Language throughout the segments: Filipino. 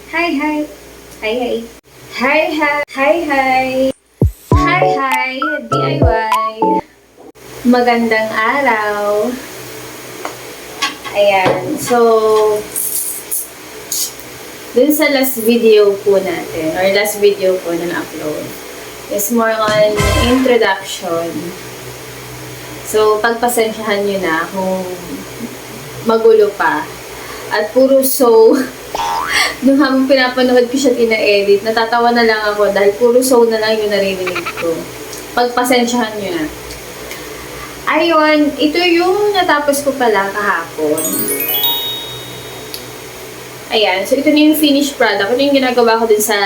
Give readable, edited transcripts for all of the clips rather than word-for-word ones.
Hi, hi. Hi, hi. Hi, hi. Hi, hi. Hi, hi. DIY. Magandang araw. Ayan. So, dun sa last video po natin, or last video po na na-upload, is more on introduction. So, pagpasensyahan nyo na kung magulo pa. At puro so, nung habang pinapanood ko siya tina-edit, natatawa na lang ako dahil puro so na lang yung naririnig ko. Pagpasensyahan nyo na. Ayun, ito yung natapos ko pala kahapon. Ayan, so ito na yung finished product. Ito yung ginagawa ko din sa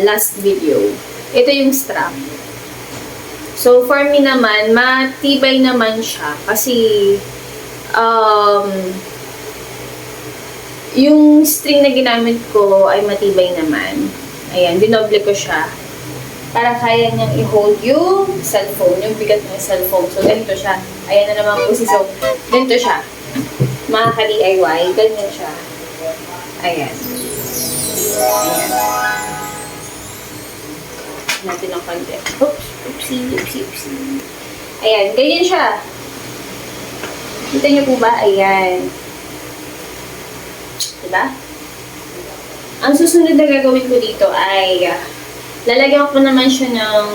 last video. Ito yung strap. So, for me naman, matibay naman siya. Kasi, yung string na ginamit ko ay matibay naman. Ayan, dinoble ko siya. Para kaya niyang i-hold yung cellphone, yung bigat ng cellphone. So, ganito siya. Ayan na naman po si So. Ganito siya. Mga ka-DIY, ganyan siya. Ayan. Ayan. Natin ang konti. Oops, oopsie. Ayan, ganyan siya. Kita niyo po ba? Ayan. Diba? Ang susunod na gagawin ko dito ay lalagyan ko naman siya ng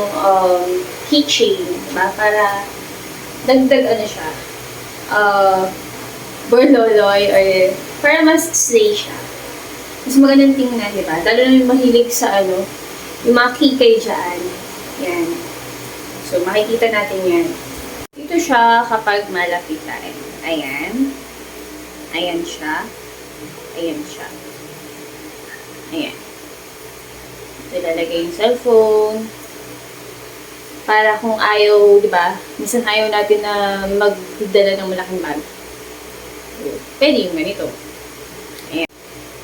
keychain, diba? Para dagdag ano siya, borloloy or para mas stay siya. Mas magandang tingnan, diba? Lalo na yung mahilig sa yung mga kikay dyan. Yan. So, makikita natin yan. Ito siya kapag malapitan. Ayan. Ayan siya. Ayan siya. Ayan. Ito lalagay yung cellphone. Para kung ayaw, di ba? Minsan ayaw natin na magdala ng malaking bag. So, pwede yung ganito. Ayan.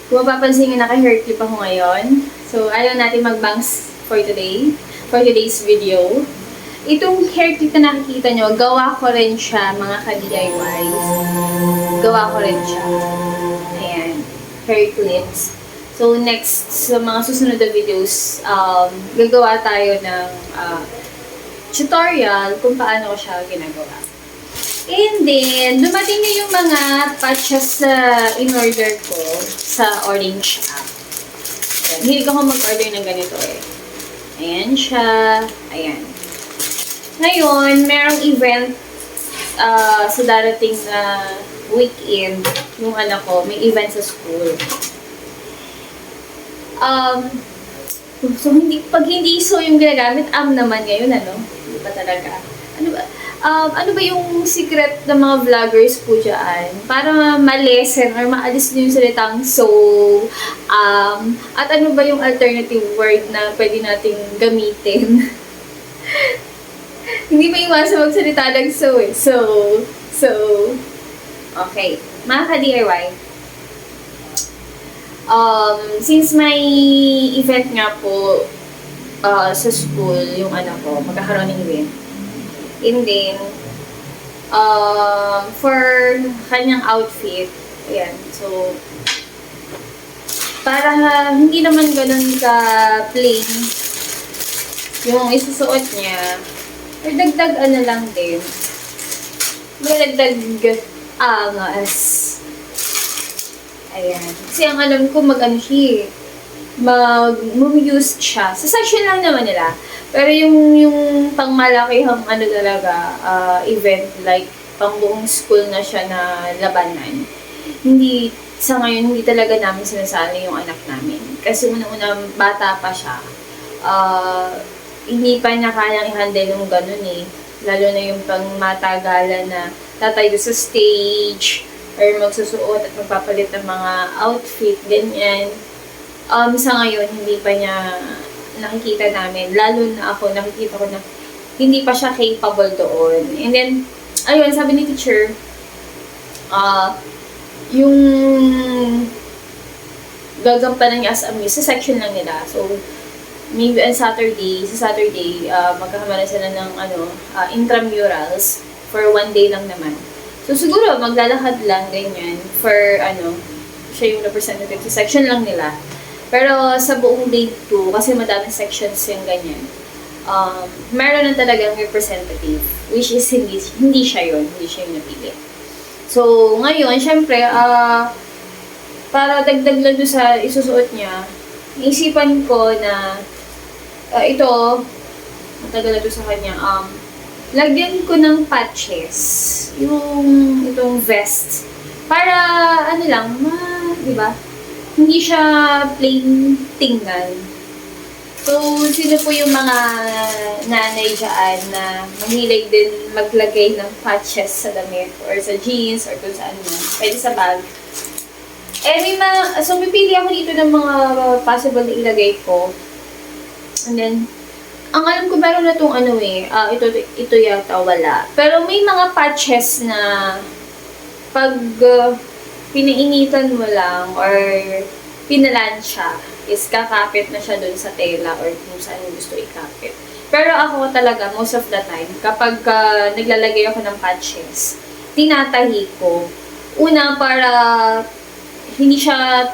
Kung mapapansin nyo, naka-hair clip ako ngayon. So, ayaw natin mag-bangs for today. For today's video. Itong hair clip na nakikita nyo, gawa ko rin siya, mga ka-DIY. Gawa ko rin siya. Ayan. Hair clips. So, next, sa mga susunod na videos, gagawa tayo ng tutorial kung paano ko siya ginagawa. And then, dumating na yung mga patches in-order ko sa Orange app. Ayan. Hilig ako mag-order ng ganito eh. Ayan siya. Ayan. Ngayon, merong event sa darating na weekend, yung anak ko, may event sa school. So, pag hindi so yung ginagamit, naman ngayon, Hindi pa talaga. Ano ba yung secret ng mga vloggers po dyan? Para ma-lessen or maalis nyo yung salitang so, at ano ba yung alternative word na pwede nating gamitin? Hindi ba iwasan magsalita ng so eh. So, okay. Mga ka-DIY, since may event nga po sa school, yung anak ko, magkakaroon ng event. And then, for kanyang outfit, ayan, so, para hindi naman ganun ka plain yung isusuot niya, or dagdag lang din. Dagdag angas. Ayan. Kasi ang alam ko mag-use siya. Sa section lang naman nila. Pero yung pangmalakihang talaga, event, like pang buong school na siya na labanan. Sa ngayon, hindi talaga namin sinasali yung anak namin. Kasi una-una, bata pa siya. Hindi pa niya kayang i-handle yung ganun eh. Lalo na yung pang matagalan na tatayo sa stage, or magsusuot at magpapalit ng mga outfit, ganyan. Sa ngayon, hindi pa niya nakikita namin. Lalo na ako, nakikita ko na hindi pa siya capable doon. And then, ayun, sabi ni teacher, yung gagampanan niya as a miss, sa section lang nila. So, maybe on Saturday, magkakamalan sila ng intramurals for 1 day lang naman. So, siguro, maglalakad lang, ganyan, for, siya yung representative sa section lang nila. Pero sa buong grade 2, kasi madaming sections yung ganyan, meron na talagang representative, which is hindi siya yun, hindi siya yung napili. So, ngayon, syempre, para dagdag lang doon sa isusuot niya, naisipan ko na ito, matagal na doon sa kanya, lagyan ko ng patches, itong vest, para, ano lang, di ba? Hindi siya plain tingnan. So, sino po yung mga nanay dyan na mahilig din maglagay ng patches sa damit or sa jeans or kung saan man. Pwede sa bag. So, pipili ako dito ng mga possible na ilagay ko. And then, ang alam ko meron na itong ito yata wala. Pero may mga patches na pag pinainitan mo lang or pinalansya is kakapit na siya dun sa tela or kung saan mo gusto ikapit. Pero ako talaga, most of the time, kapag naglalagay ako ng patches, tinatahi ko. Una, para hindi siya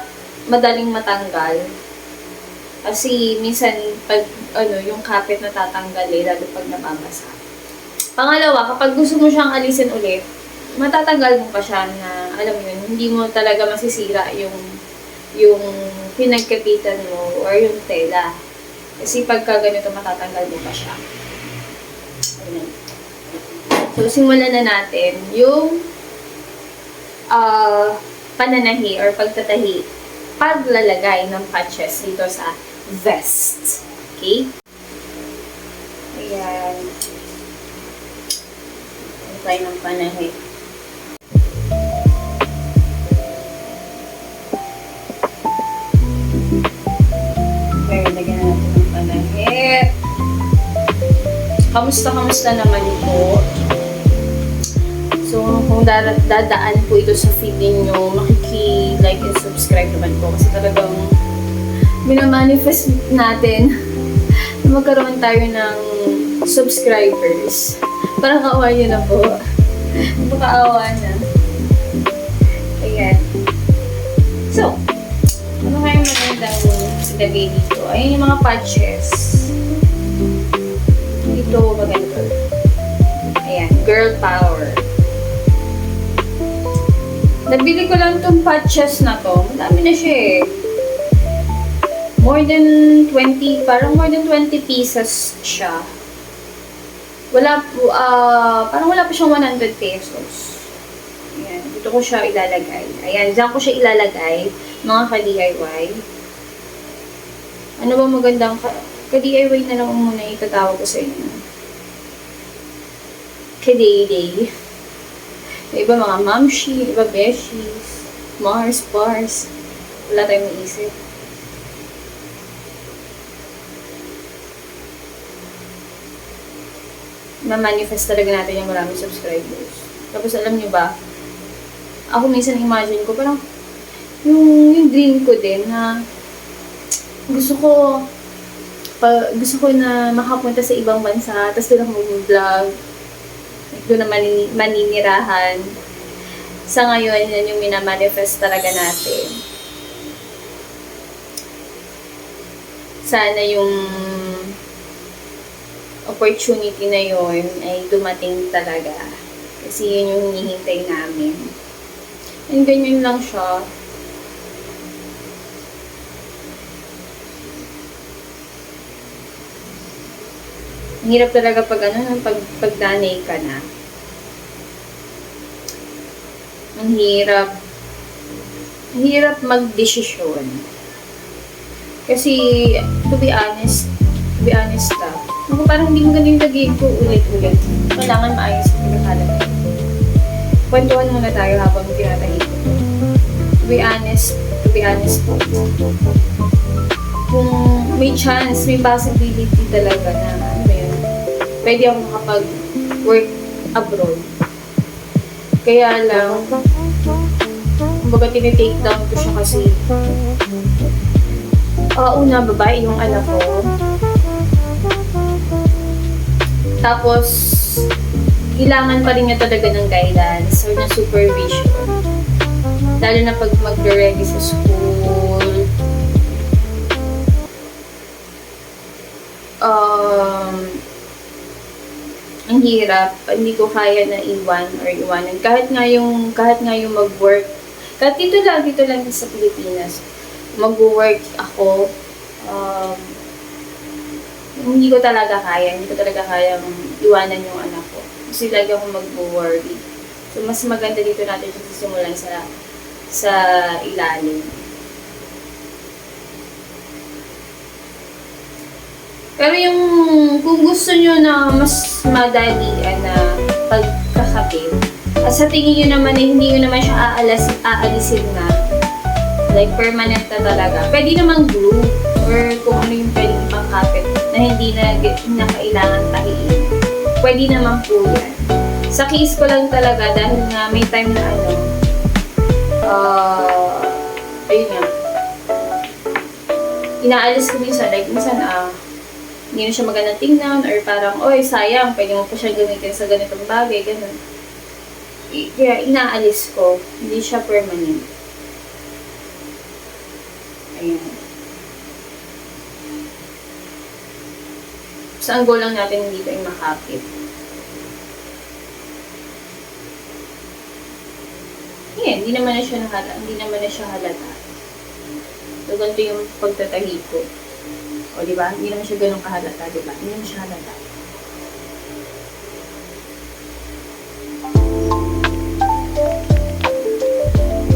madaling matanggal. Kasi minsan, pag yung kapit na tatanggal lalo pag nababasa. Pangalawa, kapag gusto mo siyang alisin ulit, matatanggal mo pa siya na, alam mo yun, hindi mo talaga masisira yung pinagkapitan mo or yung tela. Kasi pagka ganito, matatanggal mo pa siya. Ayan. So, simulan na natin yung pananahi or pagtatahi, paglalagay ng patches dito sa vest. Okay? Ayan. Ayan tayo ng panahi. Lagyan natin ng panahi. Kamusta naman po? So, kung dadaan po ito sa feed ninyo, makiki-like and subscribe naman po. Kasi talagang minamanifest natin na magkaroon tayo ng subscribers. Parang kaawa nyo na po. Kaawa na. Ayan. So, ano kayong magandang ilagay dito? Ayun yung mga patches. Dito, maganda. Ayan, girl power. Nabili ko lang itong patches na to. Madami na siya eh. More than 20, parang more than 20 pieces siya. Parang wala pa siyang 100 pesos. Ayan, dito ko siya ilalagay. Ayan, dyan ko siya ilalagay. Mga ka-DIY. Ano ba magandang ka-DIY na lang muna itatawag ko sa inyo. Ka-day-day. Iba mga mamshi, iba beshies, Mars, bars. Wala tayong maisip. Ma-manifest talaga natin yung maraming subscribers. Tapos alam nyo ba, ako minsan imagine ko, parang yung dream ko din na gusto ko na makapunta sa ibang bansa, tapos doon ako mag-vlog, doon na maninirahan. Sa ngayon, yan yung minamanifest talaga natin. Sana yung opportunity na yun ay dumating talaga. Kasi yun yung hinihintay namin. And ganyan lang siya. Ang hirap talaga pag nanay ka na. Ang hirap mag-desisyon. Kasi, to be honest ako parang hindi mo ganun yung lagay ko ulit-ulit. Kailangan maayos ang pagkakalat. Kwentuhan muna tayo habang tinatahin ko. To be honest po. Kung may chance, may possibility talaga na, pwede ako makapag-work abroad. Kaya lang, kumbaga tinitake down ko siya kasi una, babae yung anak ko. Tapos, kailangan pa rin niya talaga ng guidance or ng supervision. Lalo na pag mag-ready sa school. ang hirap, hindi ko kaya na iwanan. Kahit nga yung mag-work, kahit dito lang sa Pilipinas, mag-work ako, hindi ko talaga kayang iwanan yung anak ko. Kasi lagi ako mag-worry. So, mas maganda dito natin simulan sa ilalim. Pero kung gusto nyo na mas madalian na pagkakabit, at sa tingin nyo naman hindi nyo naman siya aalisin na, like permanent na talaga, pwede naman glue, or kung ano yung pwedeng ipangkapit na hindi na kailangan tahiin. Pwede naman po yan. Sa case ko lang talaga, dahil nga may time na ayun nga, inaalis ko minsan, hindi na siya magandang tingnan, or parang, oy, sayang, pwede mo pa siya gamitin sa ganitong bagay, ganun. Kaya inaalis ko, hindi siya permanent. Ayan. So, ang goal lang natin dito ay makapit. Ayan, hindi naman na siya halata. So, ganito yung pagtatahi ko. O, diba? Hindi naman siya ganun kahalata, diba? Hindi naman siya halata.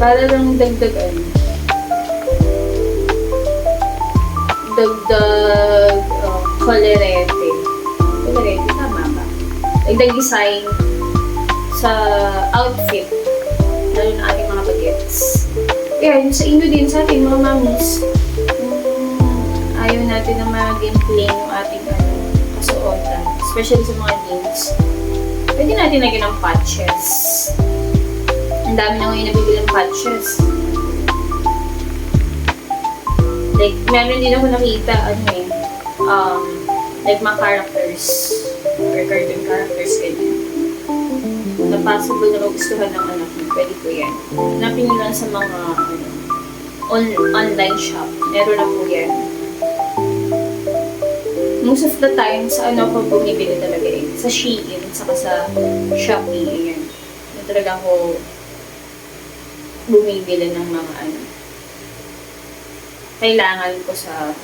Para lang dagdag kolerete. Kolerete, tama ba? Dagdag design sa outfit. Lalo na ating mga bagets. Yan, sa inyo din, sa ating mga mamis. Ayaw natin na maging plain yung ating kasuotan. Especially sa mga jeans. Pwede natin lagyan ng patches. Ang dami na ngayon nabibili ng patches. Like, meron din ako nakita, like mga characters. Or cartoon characters, ganyan. Na possible na magustuhan ng anak mo. Pwede po yan. Hanapin nyo lang sa mga online shop. Meron na po yan. Most of the time, sa ako bumibili talaga sa Shein, saka sa Shopee, ayan. Na talaga ako bumibili ng mga kailangan ko sa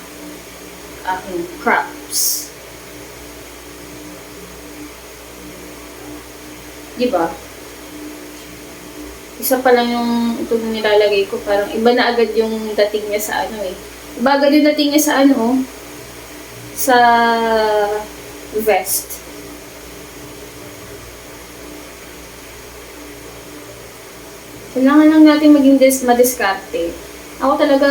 aking crops. Diba? Isa pa lang yung itong nilalagay ko, parang iba na agad yung dating niya sa Iba agad yung dating niya sa sa vest. Kailangan lang natin maging madiskarte. Ako talaga,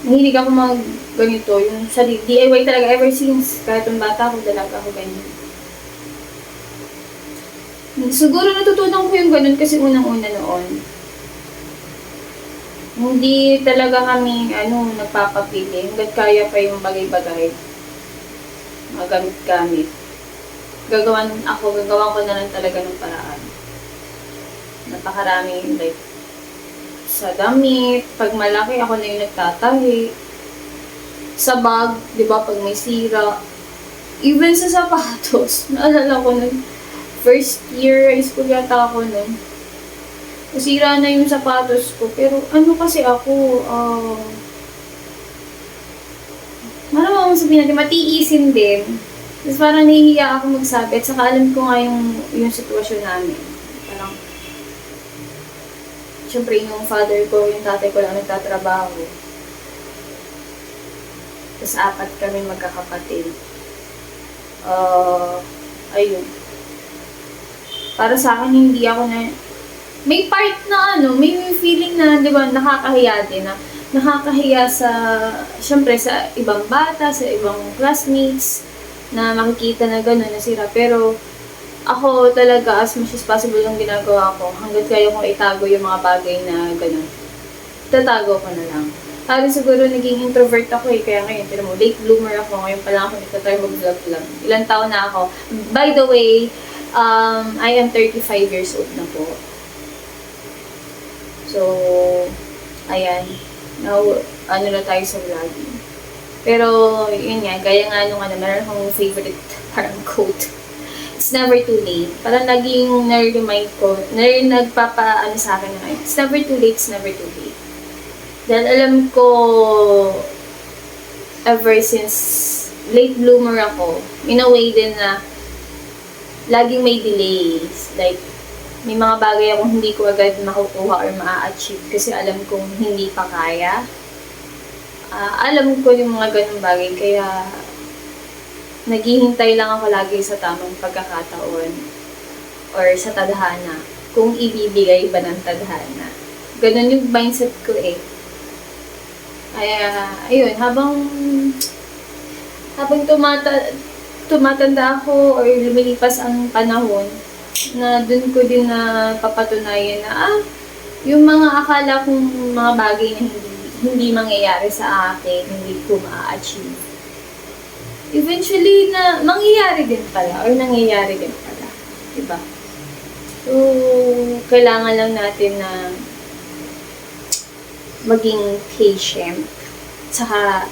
mahilig ako ganito. Yung sa DIY talaga ever since. Kahit yung bata ako, talaga ako ganyan. Siguro natutunan ko yung ganun kasi unang-una noon. Hindi talaga kami, nagpapapili. Hanggat kaya pa yung bagay-bagay. Mga gamit-gamit. Gagawan ko na lang talaga ng paraan. Napakarami, like, sa damit, pag malaki, ako na yung nagtatahi. Sa bag, di ba, pag may sira. Even sa sapatos, naalala ko nun, first year high school yata ako nun. Nasira na yung sapatos ko. Pero kasi ako, maraming sabihin natin, matiisin din. Tapos parang nahihiya ako magsabi. At saka alam ko nga yung sitwasyon namin. Parang, syempre yung father ko, yung tatay ko lang nagtatrabaho. Tapos 4 kami magkakapatid. Ayun. Para sa akin, hindi ako may part na may feeling na, di ba, nakakahiya din na nakakahiya syempre sa ibang bata, sa ibang classmates, na makikita na gano'n, nasira. Pero, ako talaga, as much as possible yung ginagawa ko, hanggat kaya kong itago yung mga bagay na gano'n, tatago ko na lang. Sabi siguro, naging introvert ako kaya ngayon, tira mo, late bloomer ako, ngayon pa lang ako nagtatry mag-vlog lang. Ilang taon na ako. By the way, I am 35 years old na po. So, ayan. Now, na tayo sa vlogging. Pero, yun nga, gaya nga nung meron akong favorite parang quote. it's never too late. Parang laging nare-remind ko, nagpapaano sa akin na, it's never too late, it's never too late. Dahil alam ko, ever since late bloomer ako, in a way din na laging may delays. Like, may mga bagay akong hindi ko agad makukuha or ma-achieve kasi alam kong hindi pa kaya. Alam ko yung mga ganung bagay, kaya naghihintay lang ako lagi sa tamang pagkakataon or sa tadhana, kung ibibigay ba ng tadhana. Ganun yung mindset ko eh. Kaya, ayun, habang tumatanda ako or lumilipas ang panahon, na dun ko din na papatunayan na, yung mga akala kong mga bagay na hindi mangyayari sa akin, hindi ko ma-achieve, eventually na mangyayari din pala or nangyayari din pala, diba? So, kailangan lang natin na maging patient, tsaka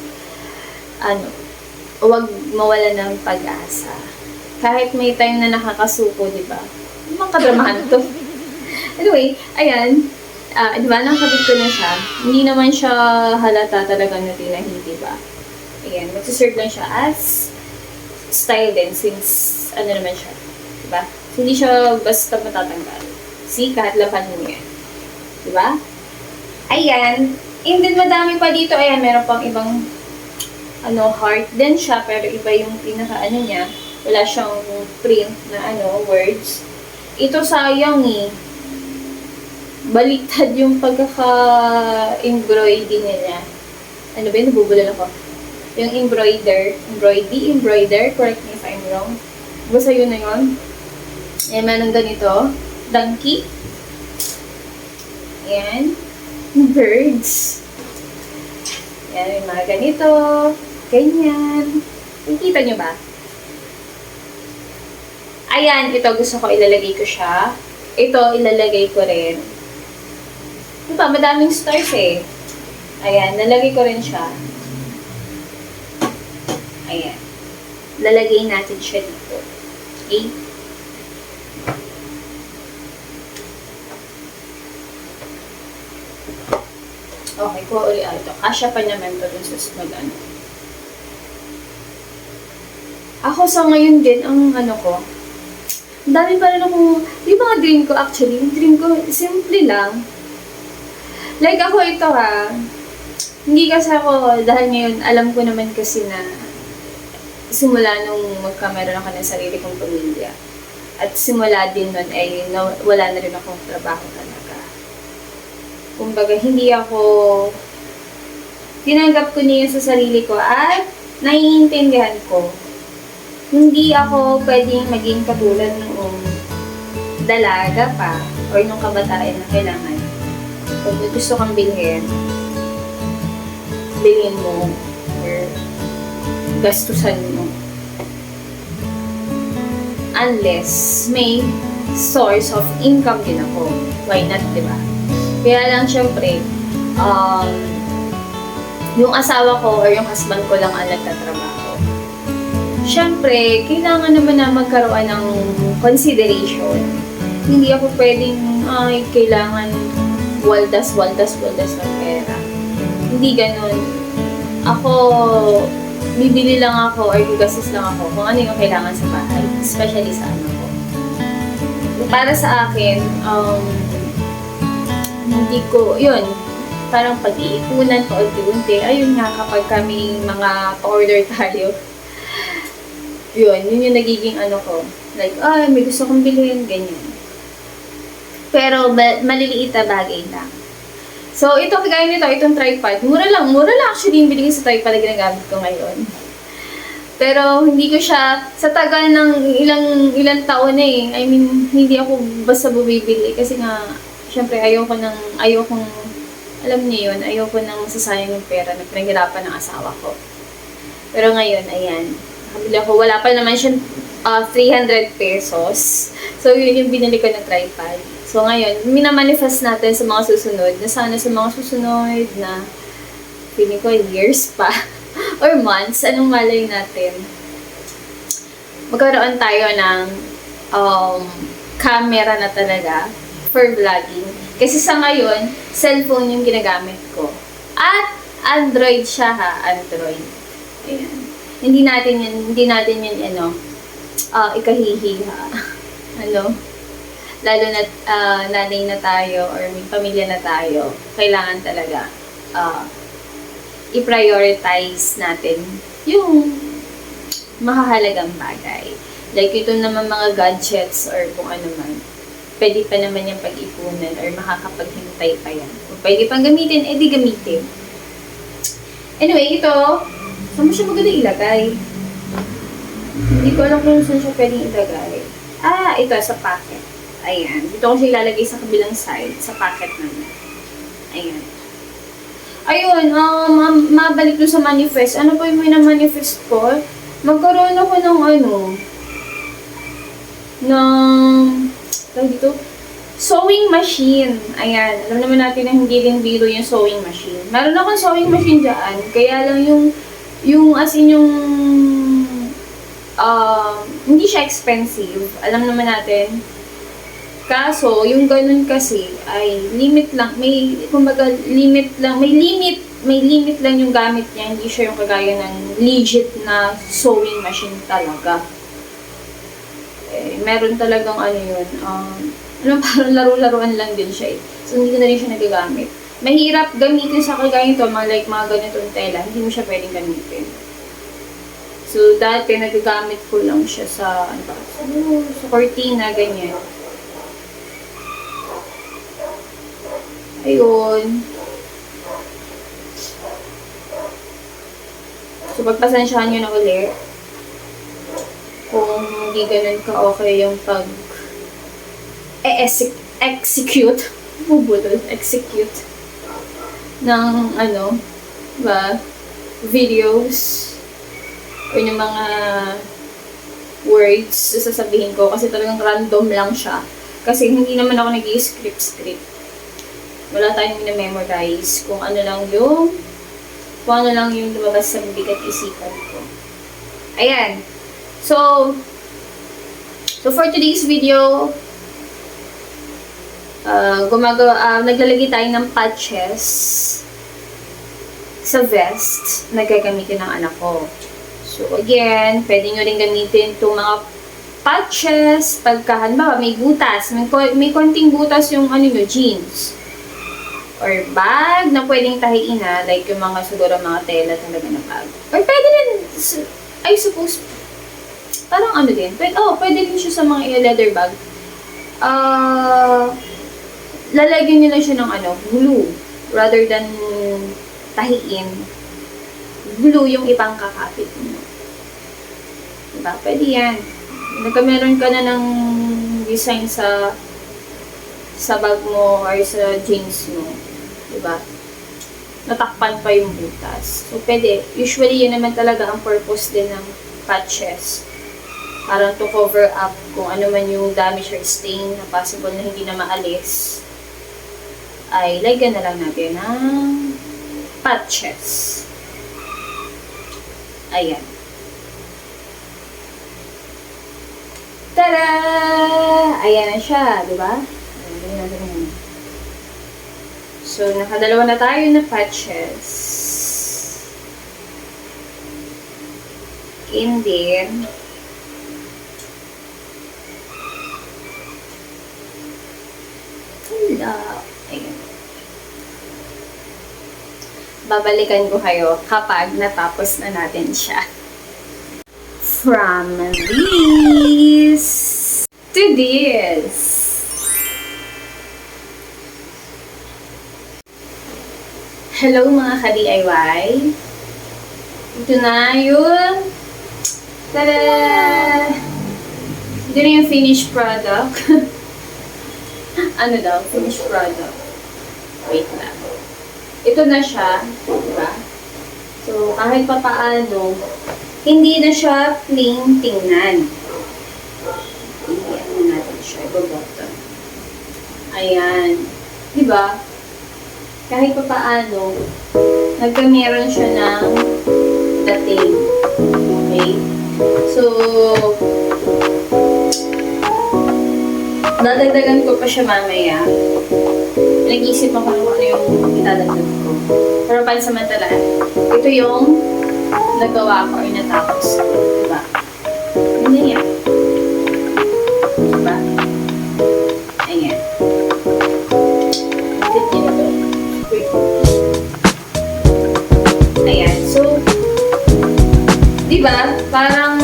huwag mawala ng pag-asa. Kahit may time na nakakasuko, diba? Mga kadramahan to. Anyway, ayan, diba, nakabit ko na siya. Hindi naman siya halata talaga na tinahi, diba? Ayan, magsiserve lang siya as style din since naman siya, diba? Hindi siya basta matatanggal. See, kahit lapan mo yan. Diba? Ayan. And then, madami pa dito. Ayan, meron pang ibang heart din siya, pero iba yung pinaka niya. Wala siyang print na words. Ito sayang eh. Baliktad yung pagkaka-embroidery niya. Ano ba yun? Nabubulal ako. Yung embroider, correct me if I'm wrong. Basta yun na yun. Ayan, meron ganito. Donkey. Ayan. Birds. Ayan, yung mga ganito. Ganyan. Nakikita nyo ba? Ayan, ito gusto ko ilalagay ko siya. Ito, ilalagay ko rin. Diba, madaming stars eh. Ayan, nalagay ko rin siya. Ayan. Lalagay natin siya dito. Okay? Okay, kuha ulit ito. Kasya pa naman ito dun sa mag-ano. Ako sa ngayon din, ang ko, ang dami pa rin ako, yung mga dream ko actually, yung dream ko, simple lang. Like ako ito hindi kasi ako, dahil ngayon, alam ko naman kasi na, simula nung magkameron ako ng sarili kong pamilya. At simula din nun ay wala na rin akong trabaho talaga. Kumbaga, hindi ako tinanggap ko niya sa sarili ko at naiintindihan ko. Hindi ako pwedeng maging katulad nung dalaga pa or nung kabataan na kailangan. Kung gusto kang bilhin mo or gastusan mo. Unless may source of income din ako. Why not, diba? Kaya lang, syempre, yung asawa ko or yung husband ko lang ang nagtatrabaho. Syempre, kailangan naman na magkaroon ng consideration. Hindi ako pwedeng, kailangan waldas ng pera. Hindi ganun. Ako, bibili lang ako or gagastos lang ako kung ano yung kailangan sa bahay, especially sa anak ko. Para sa akin, hindi ko, yun, parang pag-iipunan, paunti-unti, ayun nga, kapag kami mga pa-order tayo, yun yung nagiging ko, like, may gusto kong bilhin, ganyan. Pero, maliliit na bagay lang. So, ito, kagaya nito, itong tripod, mura lang actually yung binigay sa tripod na ginagamit ko ngayon. Pero, hindi ko siya, sa tagal ng ilang taon na eh, I mean, hindi ako basta bumibili, kasi nga, syempre, ayokong, alam niyo yun, ayoko nang masasayang yung pera na pinaghirapan ng asawa ko. Pero ngayon, ayan, nakabili ako, wala pa naman siya 300 pesos. So, yun yung binili ko na tripod. So, ngayon, minamanifest natin sa mga susunod, na sana sa mga susunod na, feeling ko, years pa, or months, anong malay natin, magkaroon tayo ng um, camera na talaga for vlogging. Kasi sa ngayon, cellphone yung ginagamit ko. At Android siya ha, Android. Ayan. Hindi natin yun, ikahihiha. Ano? Lalo na nanay na tayo or may pamilya na tayo, kailangan talaga i-prioritize natin yung mahahalagang bagay. Like ito naman mga gadgets or kung ano man, pwede pa naman yung pag-ipunan or makakapaghintay pa yan. Kung pwede pang gamitin, edi gamitin. Anyway, ito, saan mo siya maganda ilagay? Hindi ko alam kung saan siya pwedeng ilagay. Ito, sa pocket. Ayan. Dito ko siya ilalagay sa kabilang side, sa pocket naman. Ayan. Ayun, mabalik doon sa manifest. Ano po yung manifest ko? Magkaroon ako dito, sewing machine. Ayan. Alam naman natin na hindi din biro yung sewing machine. Meron akong sewing machine dyan. Kaya lang hindi siya expensive. Alam naman natin. Kaso, yung ganun kasi ay limit lang. May limit lang yung gamit niya. Hindi siya yung kagaya ng legit na sewing machine talaga. Meron talagang parang laro-laruan lang din siya eh. So, hindi ko na rin siya nagagamit. Mahirap gamitin sa kagaya nito, mga ganitong tela. Hindi mo siya pwedeng gamitin. So, dati nagagamit ko lang siya sa cortina, ganyan. Ayun. So, pagpasensyahan nyo na ulit kung hindi ganun ka-okay yung execute ng videos o yung mga words sasabihin ko kasi talagang random lang siya. Kasi hindi naman ako nag-i-script. Wala tayong minamemorize kung ano lang yung lumabas sa bibig at isipan ko. Ayan. So for today's video, naglalagay tayo ng patches sa vest na gagamitin ng anak ko. So again, pwede nyo rin gamitin itong mga patches pagka, halimbawa, may butas, may konting butas yung jeans. Or bag na pwedeng tahiin na, like yung siguro mga tela talaga na bag. Or pwede rin, I suppose, parang pwede rin siya sa mga leather bag. Lalagyan nyo lang siya ng glue, rather than tahiin. Glue yung ibang kakapit mo. Diba? Pwede yan. Nagkameron ka na ng design sa bag mo or sa jeans mo. Diba? Natakpan pa yung butas. So, pwede. Usually, yun naman talaga ang purpose din ng patches. Parang to cover up kung ano man yung damage or stain na possible na hindi na maalis. Ay, lagyan na lang natin ng patches. Ayan. Tada! Ayan na siya, diba? So, nakadalawa na tayo na patches. And then, ayan. Babalikan ko kayo kapag natapos na natin siya. From this to this. Hello mga ka-DIY. Ito na yun. Tada! Ito na yung finished product. Finished product. Wait lang. Ito na siya. Diba? So, kahit pa paano, hindi na siya plain tingnan. Iyan na natin siya. Ibabottom. Ayan. Diba? Kahit pa paano, nagkameron siya ng dating. Okay? So, Dadagdagan ko pa siya mamaya. Nag-iisip ako kung ano yung itadagdag ko. Pero pansamantala, ito yung nagawa ko or natapos ko. Diba? Ano yan? Diba? Ayan. Tip niyo na to. Wait. Ayan. So, diba? Parang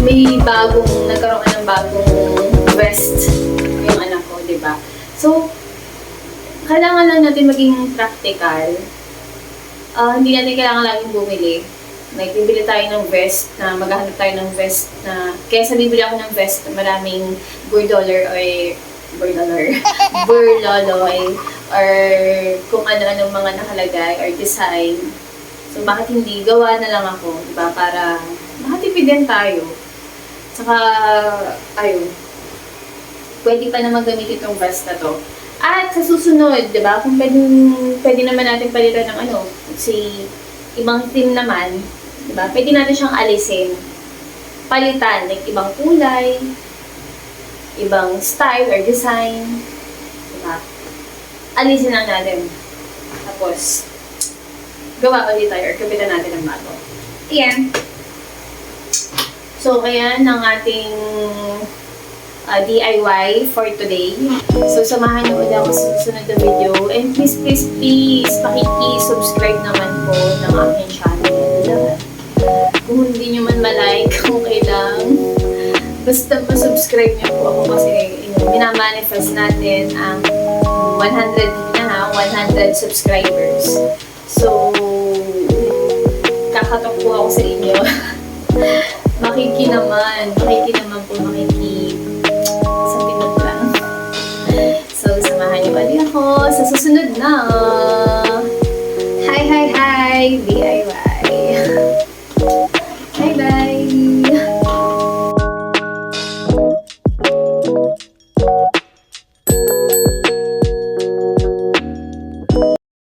may nagkaroon ng bagong vest yung anak ko, diba? So, kailangan lang natin maging practical. Hindi natin kailangan laging bumili. Like, bibili tayo ng vest na maghahanap tayo ng vest na kaysa bibili ako ng vest na maraming burloloy or kung ano-anong mga nakalagay or design. So, bakit hindi gawa na lang ako, diba? Para makatipid din tayo. Saka, ayun, pwede pa naman gamitin itong vest na to. At sa susunod, di ba, kung pwede naman natin palitan ng ibang theme naman, di ba, pwede natin siyang alisin. Palitan, like ibang kulay, ibang style or design, di ba? Alisin lang natin. Tapos, gawa ulit tayo or kapitan natin ng bago. Ayan. So, ayan ang ating DIY for today. So, samahan niyo ulit ako sa susunod na video. And please, paki-subscribe naman po ng aking channel. Kung hindi niyo man malike, okay lang. Basta pa-subscribe niyo po ako kasi minamanifest natin ang 100 subscribers. So, kakatok po ako sa inyo. Makiki naman po, sa pinag lang. So, samahan niyo ulit ako sa susunod na